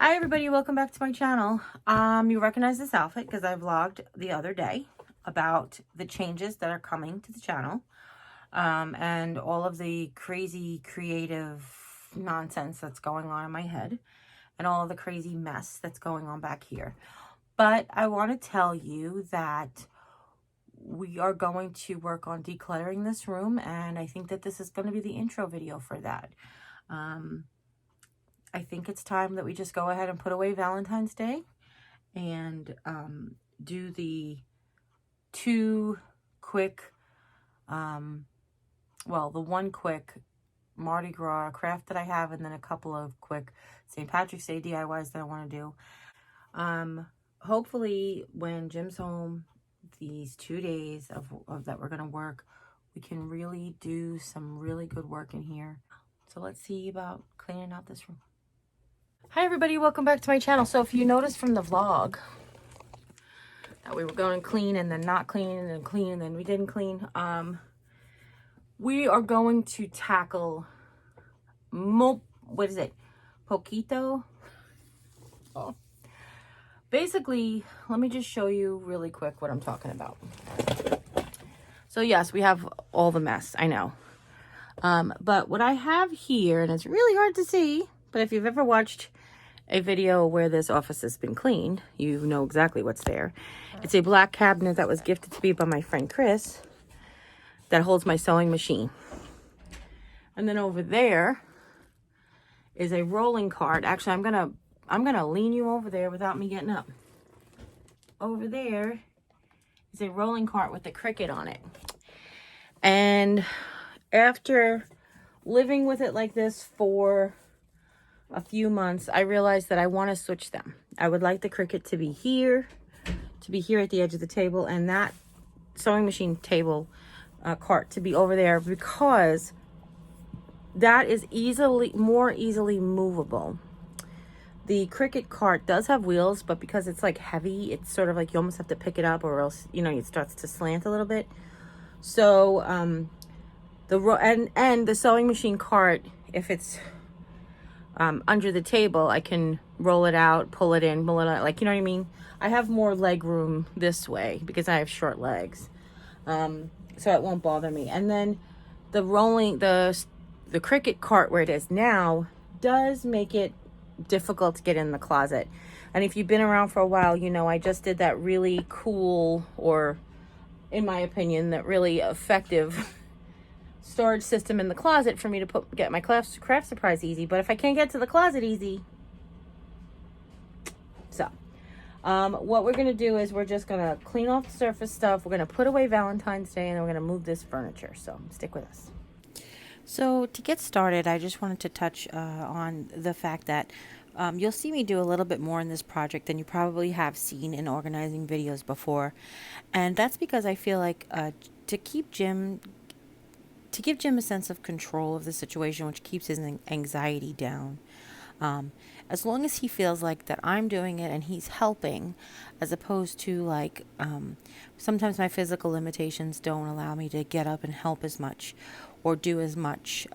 Hi everybody, welcome back to my channel. You recognize this outfit because I vlogged the other day about the changes that are coming to the channel and all of the crazy creative nonsense that's going on in my head and all of the crazy mess that's going on back here. But I want to tell you that we are going to work on decluttering this room, and I think that this is going to be the intro video for that. I think it's time that we just go ahead and put away Valentine's Day and do the two quick, the one quick Mardi Gras craft that I have, and then a couple of quick St. Patrick's Day DIYs that I want to do. Hopefully when Jim's home, these 2 days of that we're going to work, we can really do some really good work in here. So let's see about cleaning out this room. Hi everybody, welcome back to my channel. So if you noticed from the vlog that we were going to clean and then not clean and then clean and then we didn't clean, we are going to tackle what is it? Poquito? Oh. Basically, let me just show you really quick what I'm talking about. So yes, we have all the mess, I know. But what I have here, and it's really hard to see, but if you've ever watched a video where this office has been cleaned, you know exactly what's there. It's a black cabinet that was gifted to me by my friend Chris that holds my sewing machine. And then over there is a rolling cart. Actually, I'm gonna lean you over there without me getting up. Over there is a rolling cart with the Cricut on it. And after living with it like this for a few months, I realized that I want to switch them. I would like the Cricut to be here at the edge of the table, and that sewing machine table cart to be over there, because that is more easily movable. The Cricut cart does have wheels, but because it's like heavy, it's sort of like you almost have to pick it up, or else it starts to slant a little bit. So the sewing machine cart, if it's under the table, I can roll it out, pull it in, pull it out, like, you know what I mean? I have more leg room this way because I have short legs. So it won't bother me. And then the Cricut cart where it is now does make it difficult to get in the closet. And if you've been around for a while, I just did that really cool, or in my opinion, that really effective storage system in the closet for me to get my craft surprise easy. But if I can't get to the closet easy, so what we're gonna do is we're just gonna clean off the surface stuff. We're gonna put away Valentine's Day, and then we're gonna move this furniture. So stick with us. So to get started, I just wanted to touch on the fact that you'll see me do a little bit more in this project than you probably have seen in organizing videos before, and that's because I feel like to give Jim a sense of control of the situation, which keeps his anxiety down. As long as he feels like that I'm doing it and he's helping, as opposed to like, sometimes my physical limitations don't allow me to get up and help as much or do as much,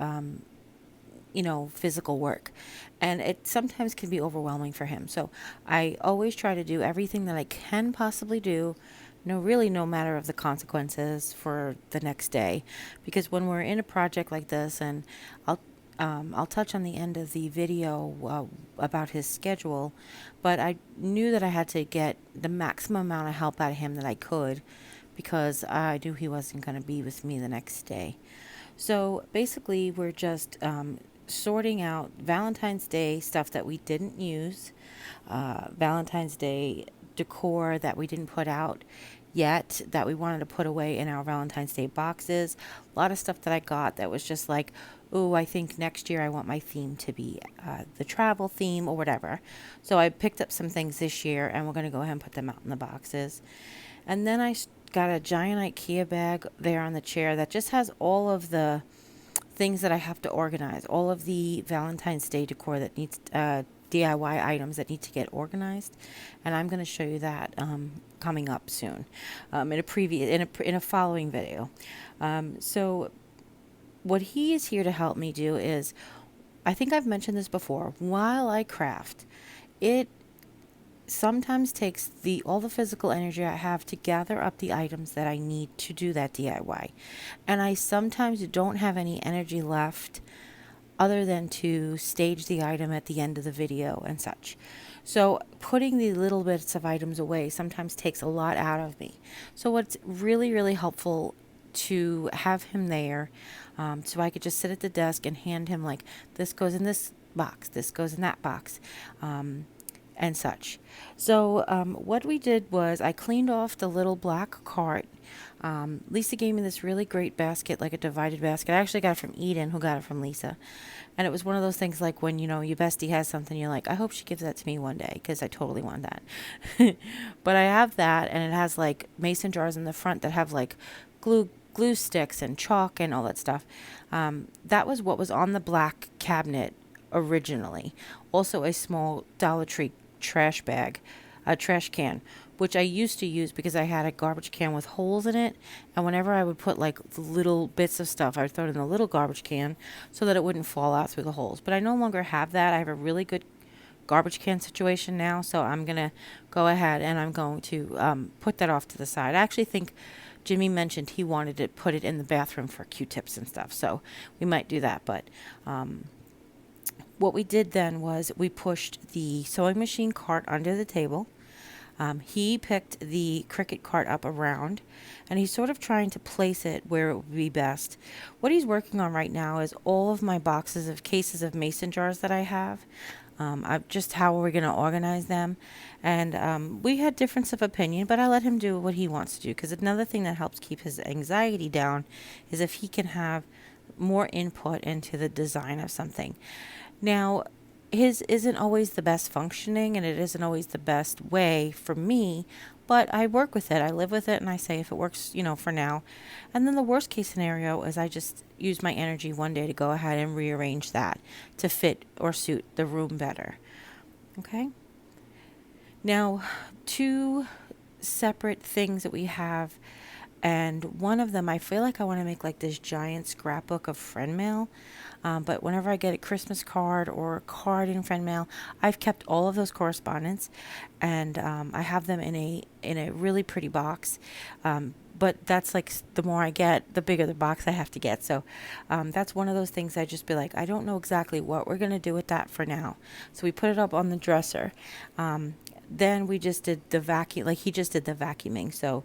physical work. And it sometimes can be overwhelming for him. So I always try to do everything that I can possibly do, no matter of the consequences for the next day. Because when we're in a project like this, and I'll touch on the end of the video about his schedule, but I knew that I had to get the maximum amount of help out of him that I could, because I knew he wasn't going to be with me the next day. So basically we're just sorting out Valentine's Day stuff that we didn't use, Valentine's Day decor that we didn't put out yet, that we wanted to put away in our Valentine's Day boxes. A lot of stuff that I got that was just like, oh, I think next year I want my theme to be the travel theme or whatever. So I picked up some things this year, and we're going to go ahead and put them out in the boxes. And then I got a giant IKEA bag there on the chair that just has all of the things that I have to organize, all of the Valentine's Day decor that needs DIY items that need to get organized, and I'm going to show you that coming up soon in a following video. So what he is here to help me do is, I think I've mentioned this before, while I craft, it sometimes takes all the physical energy I have to gather up the items that I need to do that DIY. And I sometimes don't have any energy left other than to stage the item at the end of the video and such. So putting the little bits of items away sometimes takes a lot out of me. So what's really, really helpful to have him there, so I could just sit at the desk and hand him like, this goes in this box, this goes in that box, and such. So what we did was I cleaned off the little black cart. Lisa gave me this really great basket, like a divided basket. I actually got it from Eden, who got it from Lisa. And it was one of those things like when, your bestie has something, you're like, I hope she gives that to me one day, because I totally want that. But I have that, and it has like mason jars in the front that have like glue sticks and chalk and all that stuff. That was what was on the black cabinet originally. Also a small Dollar Tree trash bag, a trash can, which I used to use because I had a garbage can with holes in it, and whenever I would put like little bits of stuff, I would throw it in the little garbage can so that it wouldn't fall out through the holes. But I no longer have that. I have a really good garbage can situation now, so I'm gonna go ahead and I'm going to put that off to the side. I actually think Jimmy mentioned he wanted to put it in the bathroom for Q-tips and stuff, so we might do that. But what we did then was we pushed the sewing machine cart under the table. He picked the Cricut cart up around, and he's sort of trying to place it where it would be best. What he's working on right now is all of my boxes of cases of mason jars that I have. Just how are we going to organize them? And we had difference of opinion, but I let him do what he wants to do, because another thing that helps keep his anxiety down is if he can have more input into the design of something. Now, his isn't always the best functioning, and it isn't always the best way for me, but I work with it. I live with it, and I say if it works, for now. And then the worst case scenario is I just use my energy one day to go ahead and rearrange that to fit or suit the room better. Okay? Now, two separate things that we have, and one of them, I feel like I want to make like this giant scrapbook of friend mail. But whenever I get a Christmas card or a card in friend mail, I've kept all of those correspondence, and I have them in a really pretty box. But that's like the more I get, the bigger the box I have to get. So that's one of those things I just be like, I don't know exactly what we're going to do with that for now. So we put it up on the dresser. Then we just did the vacuum, like he just did the vacuuming. So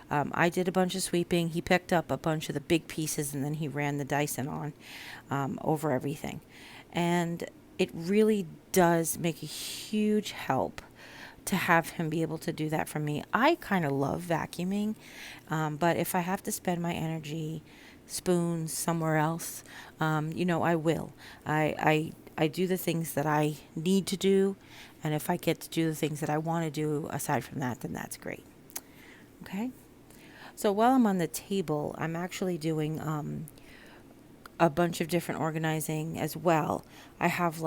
I did a bunch of sweeping. He picked up a bunch of the big pieces, and then he ran the Dyson on over everything. And it really does make a huge help to have him be able to do that for me. I kind of love vacuuming, but if I have to spend my energy spoons somewhere else, I will. I do the things that I need to do, and if I get to do the things that I want to do aside from that, then that's great. Okay? So while I'm on the table, I'm actually doing a bunch of different organizing as well. I have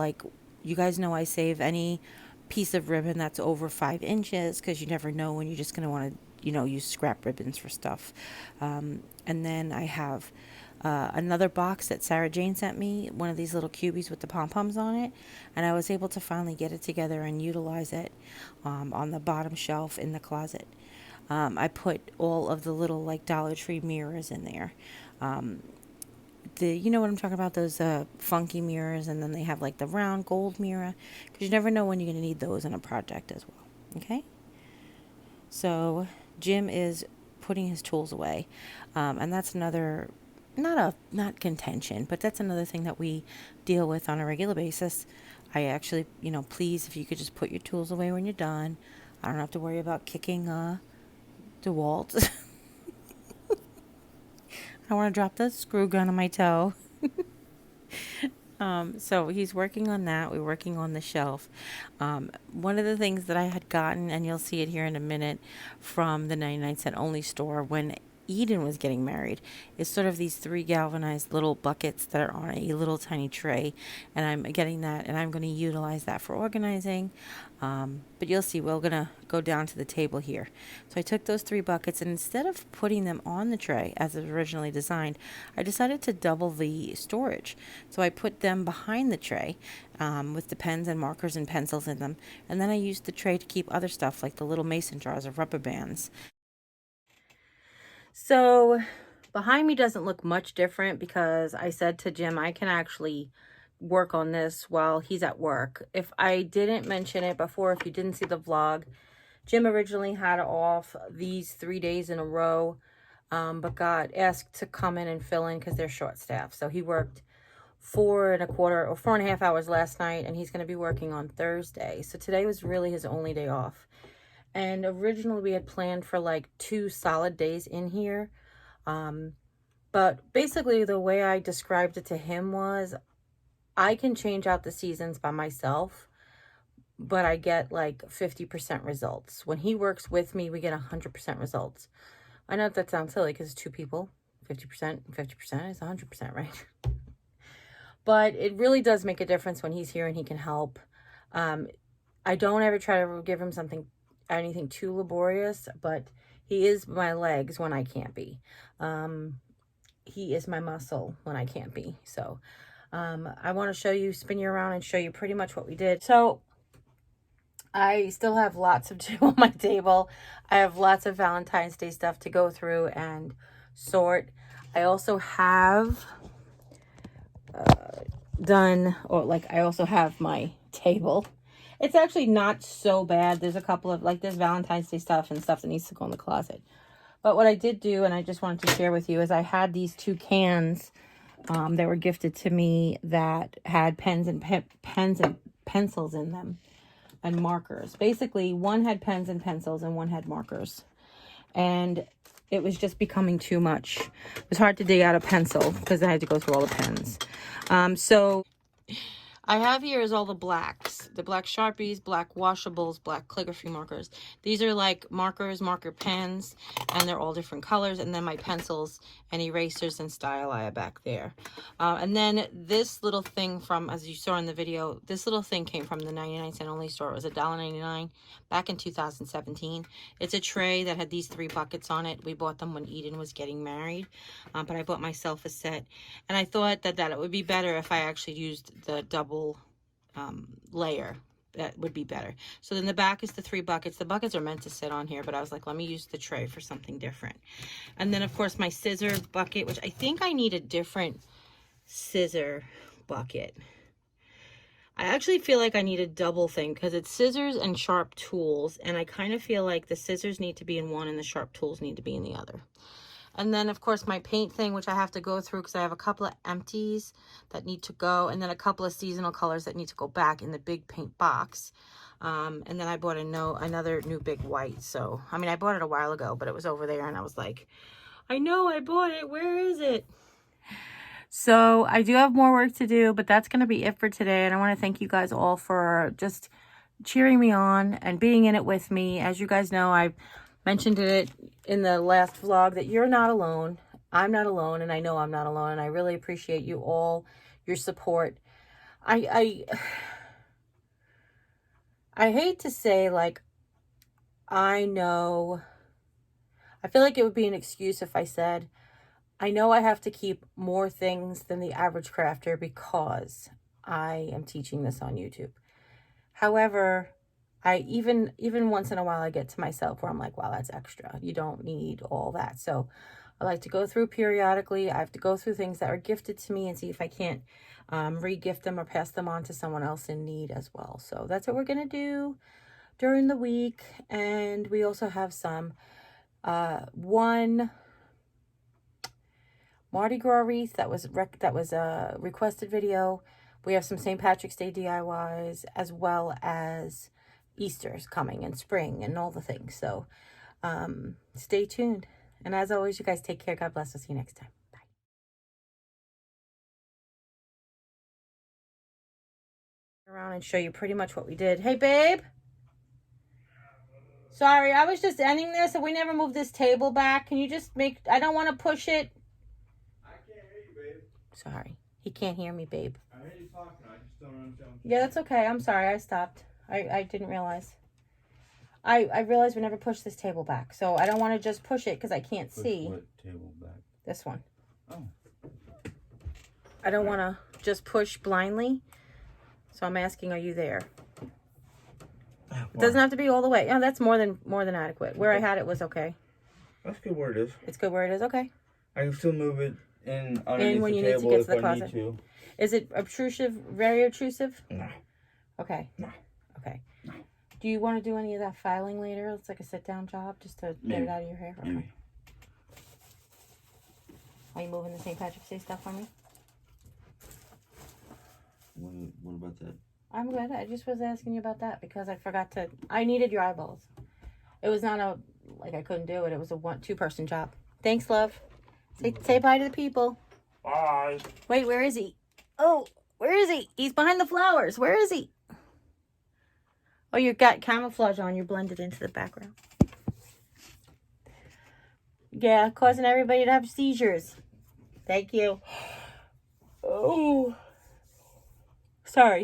you guys know I save any piece of ribbon that's over 5 inches, because you never know when you're just going to want to, use scrap ribbons for stuff. And then I have another box that Sarah Jane sent me, one of these little cubies with the pom-poms on it, and I was able to finally get it together and utilize it on the bottom shelf in the closet. I put all of the little Dollar Tree mirrors in there. You know what I'm talking about, those funky mirrors, and then they have the round gold mirror, because you never know when you're going to need those in a project as well. Okay, so Jim is putting his tools away, and that's another not contention, but that's another thing that we deal with on a regular basis. I actually, please, if you could just put your tools away when you're done, I don't have to worry about kicking DeWalt. I want to drop the screw gun on my toe. So he's working on that. We're working on the shelf. One of the things that I had gotten, and you'll see it here in a minute, from the 99 cent only store, when Eden was getting married. It's sort of these 3 galvanized little buckets that are on a little tiny tray, and I'm getting that, and I'm going to utilize that for organizing. But you'll see, we're going to go down to the table here. So I took those 3 buckets, and instead of putting them on the tray as it was originally designed, I decided to double the storage. So I put them behind the tray with the pens and markers and pencils in them, and then I used the tray to keep other stuff like the little mason jars of rubber bands. So behind me doesn't look much different because I said to Jim, I can actually work on this while he's at work. If I didn't mention it before, if you didn't see the vlog, Jim originally had off these 3 days in a row, but got asked to come in and fill in because they're short staffed. So he worked 4.25 hours last night, and he's going to be working on Thursday. So today was really his only day off. And originally we had planned for like 2 solid days in here. But basically the way I described it to him was, I can change out the seasons by myself, but I get like 50% results. When he works with me, we get 100% results. I know that sounds silly because it's 2 people. 50% is 100%, right? But it really does make a difference when he's here and he can help. I don't ever try to give him anything too laborious, but he is my legs when I can't be. He is my muscle when I can't be. So I want to spin you around and show you pretty much what we did. So I still have lots to do on my table. I have lots of Valentine's Day stuff to go through and sort. I also have I also have my table. It's actually not so bad. There's a couple of, there's Valentine's Day stuff and stuff that needs to go in the closet. But what I did do, and I just wanted to share with you, is I had these 2 cans that were gifted to me that had pens and pencils in them and markers. Basically, one had pens and pencils and one had markers. And it was just becoming too much. It was hard to dig out a pencil because I had to go through all the pens. So I have here is all the blacks, the black Sharpies, black washables, black calligraphy markers. These are like markers, marker pens, and they're all different colors. And then my pencils and erasers and styli back there. And then this little thing from, as you saw in the video, this little thing came from the 99-cent only store. It was $1.99 back in 2017. It's a tray that had these 3 buckets on it. We bought them when Eden was getting married, but I bought myself a set. And I thought that it would be better if I actually used the double layer. That would be better. So then the back is the 3 buckets. The buckets are meant to sit on here, but I was like, let me use the tray for something different. And then of course my scissor bucket, which I think I need a different scissor bucket. I actually feel like I need a double thing because it's scissors and sharp tools, and I kind of feel like the scissors need to be in one and the sharp tools need to be in the other. And then, of course, my paint thing, which I have to go through because I have a couple of empties that need to go, and then a couple of seasonal colors that need to go back in the big paint box. And then I bought another new big white. So, I mean, I bought it a while ago, but it was over there, and I was like, I know I bought it. Where is it? So, I do have more work to do, but that's going to be it for today. And I want to thank you guys all for just cheering me on and being in it with me. As you guys know, I've mentioned it in the last vlog that you're not alone. I'm not alone, and I know I'm not alone, and I really appreciate you all, your support. I hate to say, like, I know, I feel like it would be an excuse if I said, I know I have to keep more things than the average crafter because I am teaching this on YouTube. However, I even once in a while I get to myself where I'm like, wow, that's extra. You don't need all that. So I like to go through periodically. I have to go through things that are gifted to me and see if I can't re-gift them or pass them on to someone else in need as well. So that's what we're going to do during the week. And we also have some one Mardi Gras wreath that was a requested video. We have some St. Patrick's Day DIYs as well as Easter's coming and spring and all the things. So stay tuned. And as always, you guys take care. God bless. I'll see you next time. Bye. Around and show you pretty much what we did. Hey, babe. Sorry, I was just ending this, and we never moved this table back. Can you just make... I don't want to push it. I can't hear you, babe. Sorry. He can't hear me, babe. I hear you talking. I just don't understand. Yeah, that's okay. I'm sorry. I stopped. I didn't realize. I realized we never pushed this table back. So I don't want to just push it because I can't see. What table back? This one. Oh. I don't want to just push blindly. So I'm asking, are you there? It doesn't have to be all the way. Oh, that's more than adequate. Where I had it was okay. That's good where it is. It's good where it is? Okay. I can still move it in underneath when the you need to table get if to the I closet. need to. Is it obtrusive? Very obtrusive? No. Okay. No. Okay. No. Do you want to do any of that filing later? It's like a sit-down job just to get it out of your hair? Okay. Maybe. Are you moving the St. Patrick's Day stuff for me? What about that? I'm good. I just was asking you about that because I forgot to... I needed your eyeballs. It was not a... Like, I couldn't do it. It was a two-person job. Thanks, love. Say bye to the people. Bye. Wait, where is he? Oh, where is he? He's behind the flowers. Where is he? Oh, you got camouflage on. You're blended into the background. Yeah, causing everybody to have seizures. Thank you. Oh. Sorry.